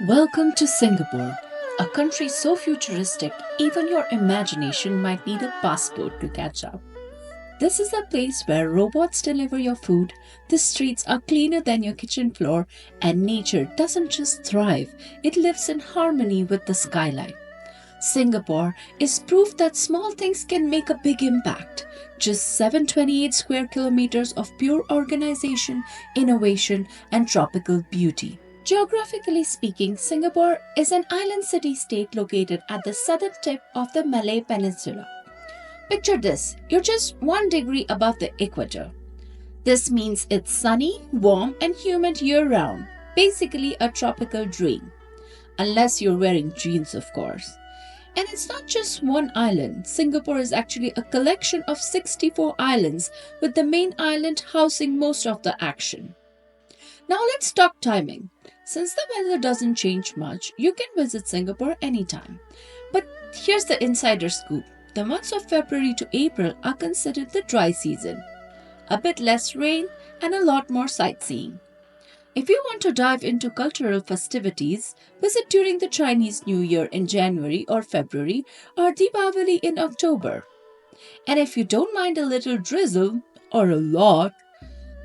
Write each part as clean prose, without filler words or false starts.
Welcome to Singapore, a country so futuristic even your imagination might need a passport to catch up. This is a place where robots deliver your food, the streets are cleaner than your kitchen floor, and nature doesn't just thrive, it lives in harmony with the skyline. Singapore is proof that small things can make a big impact. Just 728 square kilometers of pure organization, innovation, and tropical beauty. Geographically speaking, Singapore is an island city state located at the southern tip of the Malay Peninsula. Picture this, you're just 1 degree above the equator. This means it's sunny, warm, and humid year round. Basically, a tropical dream. Unless you're wearing jeans, of course. And it's not just one island. Singapore is actually a collection of 64 islands, with the main island housing most of the action. Now let's talk timing. Since the weather doesn't change much, you can visit Singapore anytime. But here's the insider scoop. The months of February to April are considered the dry season. A bit less rain and a lot more sightseeing. If you want to dive into cultural festivities, visit during the Chinese New Year in January or February or Deepavali in October. And if you don't mind a little drizzle, or a lot,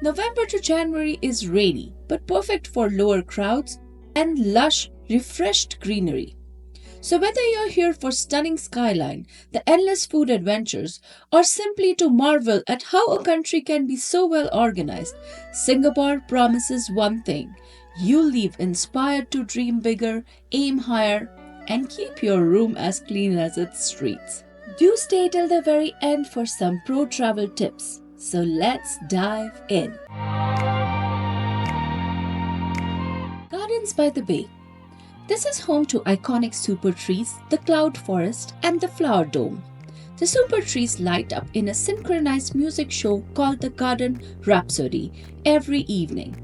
November to January is rainy but perfect for lower crowds and lush, refreshed greenery. So whether you're here for stunning skyline, the endless food adventures, or simply to marvel at how a country can be so well organized, Singapore promises one thing. You'll leave inspired to dream bigger, aim higher, and keep your room as clean as its streets. Do stay till the very end for some pro travel tips. So let's dive in. Gardens by the Bay. This is home to iconic super trees, the cloud forest, and the flower dome. The super trees light up in a synchronized music show called the Garden Rhapsody every evening.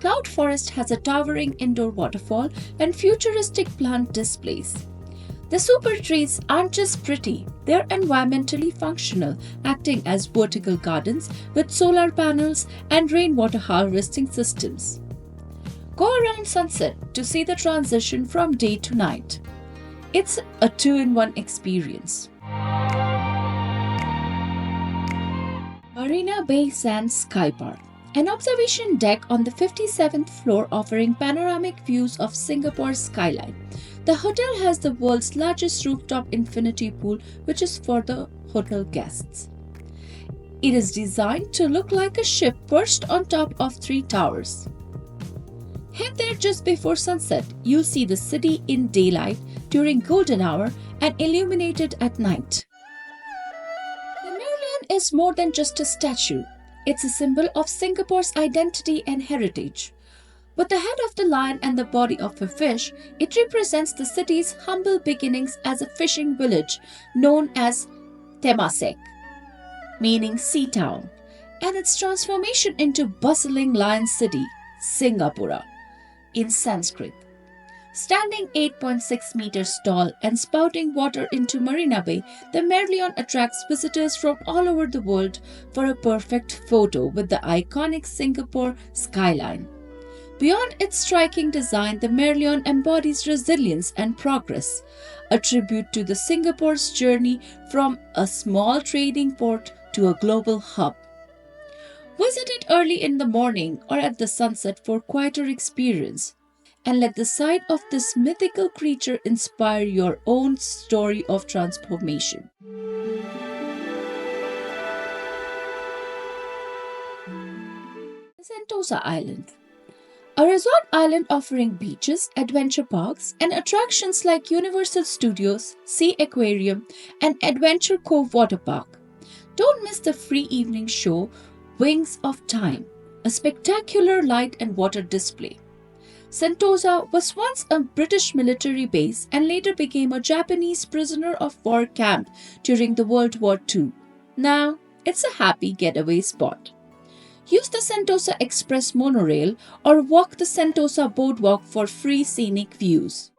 Cloud forest has a towering indoor waterfall and futuristic plant displays. The super trees aren't just pretty, they're environmentally functional, acting as vertical gardens with solar panels and rainwater harvesting systems. Go around sunset to see the transition from day to night. It's a two-in-one experience. Marina Bay Sands Sky Park. An observation deck on the 57th floor offering panoramic views of Singapore's skyline. The hotel has the world's largest rooftop infinity pool, which is for the hotel guests. It is designed to look like a ship perched on top of 3 towers. Head there just before sunset. You'll see the city in daylight during golden hour and illuminated at night. The Merlion is more than just a statue. It's a symbol of Singapore's identity and heritage. With the head of the lion and the body of a fish, it represents the city's humble beginnings as a fishing village known as Temasek, meaning sea town, and its transformation into bustling lion city, Singapura, in Sanskrit. Standing 8.6 meters tall and spouting water into Marina Bay, the Merlion attracts visitors from all over the world for a perfect photo with the iconic Singapore skyline. Beyond its striking design, the Merlion embodies resilience and progress, a tribute to the Singapore's journey from a small trading port to a global hub. Visit it early in the morning or at the sunset for quieter experience, and let the sight of this mythical creature inspire your own story of transformation. Sentosa Island. A resort island offering beaches, adventure parks, and attractions like Universal Studios, Sea Aquarium, and Adventure Cove Water Park. Don't miss the free evening show Wings of Time, a spectacular light and water display. Sentosa was once a British military base and later became a Japanese prisoner of war camp during the World War II. Now, it's a happy getaway spot. Use the Sentosa Express monorail or walk the Sentosa Boardwalk for free scenic views.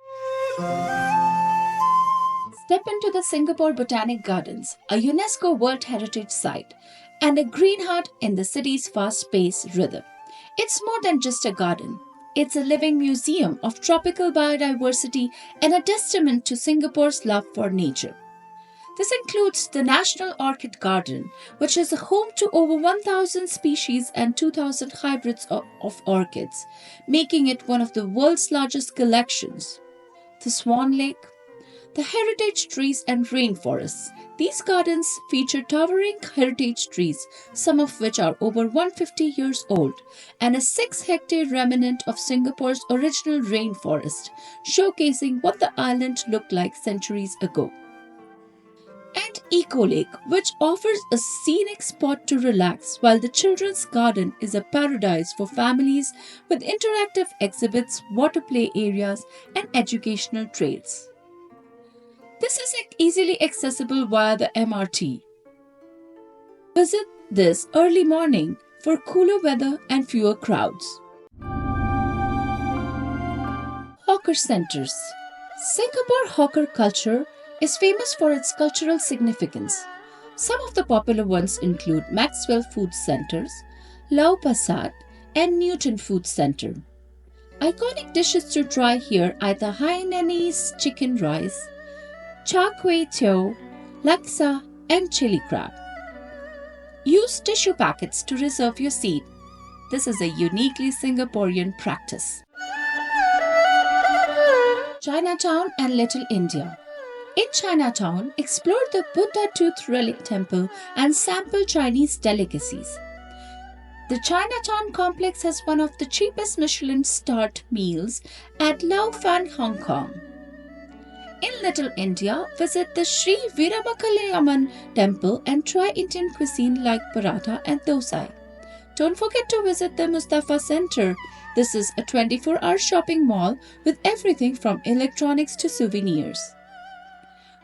Step into the Singapore Botanic Gardens, a UNESCO World Heritage Site, and a green hut in the city's fast-paced rhythm. It's more than just a garden. It's a living museum of tropical biodiversity and a testament to Singapore's love for nature. This includes the National Orchid Garden, which is home to over 1,000 species and 2,000 hybrids of orchids, making it one of the world's largest collections. The Swan Lake, the heritage trees and rainforests. These gardens feature towering heritage trees, some of which are over 150 years old, and a 6-hectare remnant of Singapore's original rainforest, showcasing what the island looked like centuries ago. And Eco Lake, which offers a scenic spot to relax, while the Children's Garden is a paradise for families with interactive exhibits, water play areas, and educational trails. This is easily accessible via the MRT. Visit this early morning for cooler weather and fewer crowds. Hawker Centers. Singapore hawker culture is famous for its cultural significance. Some of the popular ones include Maxwell Food Centers, Lau Pa Sat, and Newton Food Center. Iconic dishes to try here are the Hainanese chicken rice, Char Kway Teow, Laksa, and chili crab. Use tissue packets to reserve your seat. This is a uniquely Singaporean practice. Chinatown and Little India. In Chinatown, explore the Buddha Tooth Relic Temple and sample Chinese delicacies. The Chinatown complex has one of the cheapest Michelin-starred meals at Lau Fan, Hong Kong. In Little India, visit the Sri Veeramakaliamman temple and try Indian cuisine like paratha and dosa. Don't forget to visit the Mustafa Center. This is a 24-hour shopping mall with everything from electronics to souvenirs.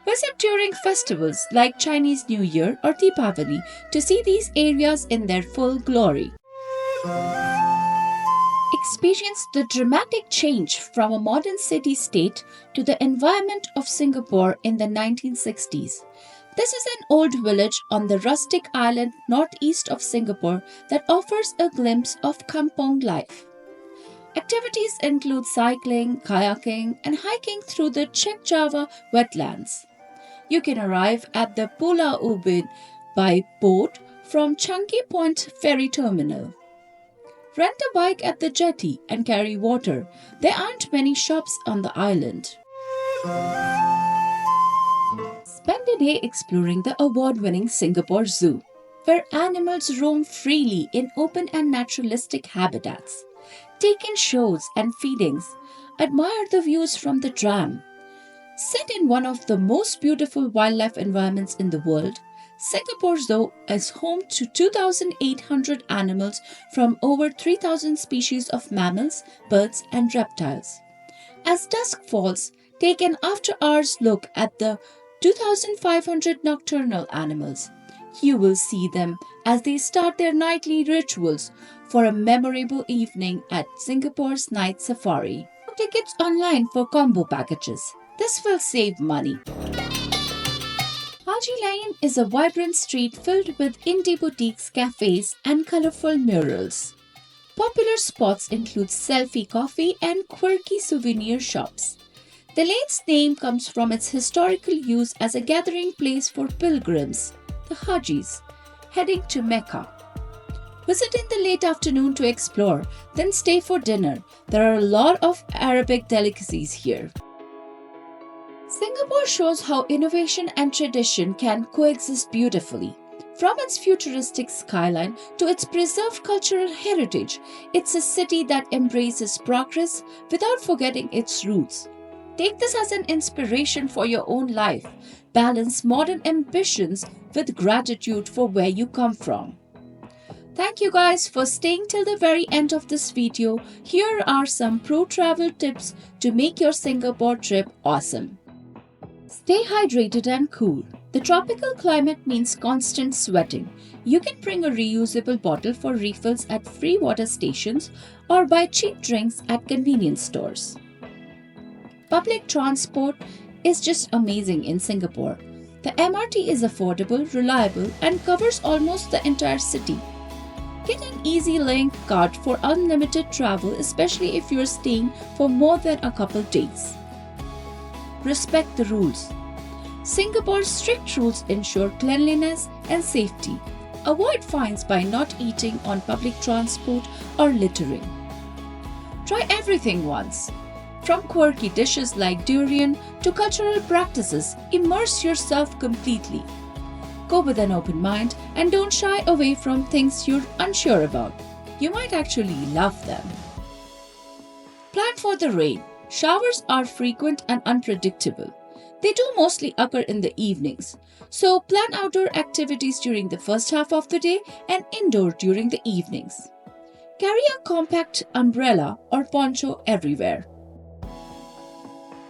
Visit during festivals like Chinese New Year or Deepavali to see these areas in their full glory. Experience the dramatic change from a modern city-state to the environment of Singapore in the 1960s. This is an old village on the rustic island northeast of Singapore that offers a glimpse of kampong life. Activities include cycling, kayaking, and hiking through the Chek Java wetlands. You can arrive at the Pulau Ubin by boat from Changi Point Ferry Terminal. Rent a bike at the jetty and carry water. There aren't many shops on the island. Spend a day exploring the award-winning Singapore Zoo, where animals roam freely in open and naturalistic habitats. Take in shows and feedings. Admire the views from the tram. Sit in one of the most beautiful wildlife environments in the world. Singapore Zoo is home to 2,800 animals from over 3,000 species of mammals, birds, and reptiles. As dusk falls, take an after-hours look at the 2,500 nocturnal animals. You will see them as they start their nightly rituals for a memorable evening at Singapore's Night Safari. Book tickets online for combo packages. This will save money. Haji Lane is a vibrant street filled with indie boutiques, cafes, and colorful murals. Popular spots include selfie coffee and quirky souvenir shops. The lane's name comes from its historical use as a gathering place for pilgrims, the Hajis, heading to Mecca. Visit in the late afternoon to explore, then stay for dinner. There are a lot of Arabic delicacies here. Singapore shows how innovation and tradition can coexist beautifully. From its futuristic skyline to its preserved cultural heritage, it's a city that embraces progress without forgetting its roots. Take this as an inspiration for your own life. Balance modern ambitions with gratitude for where you come from. Thank you guys for staying till the very end of this video. Here are some pro travel tips to make your Singapore trip awesome. Stay hydrated and cool. The tropical climate means constant sweating. You can bring a reusable bottle for refills at free water stations or buy cheap drinks at convenience stores. Public transport is just amazing in Singapore. The MRT is affordable, reliable, and covers almost the entire city. Get an easy link card for unlimited travel, especially if you're staying for more than a couple days. Respect the rules. Singapore's strict rules ensure cleanliness and safety. Avoid fines by not eating on public transport or littering. Try everything once. From quirky dishes like durian to cultural practices, immerse yourself completely. Go with an open mind and don't shy away from things you're unsure about. You might actually love them. Plan for the rain. Showers are frequent and unpredictable. They do mostly occur in the evenings, so plan outdoor activities during the first half of the day and indoor during the evenings. Carry a compact umbrella or poncho everywhere.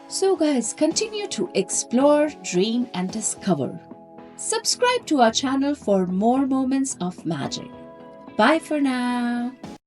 So guys, continue to explore, dream and discover. Subscribe to our channel for more moments of magic. Bye for now.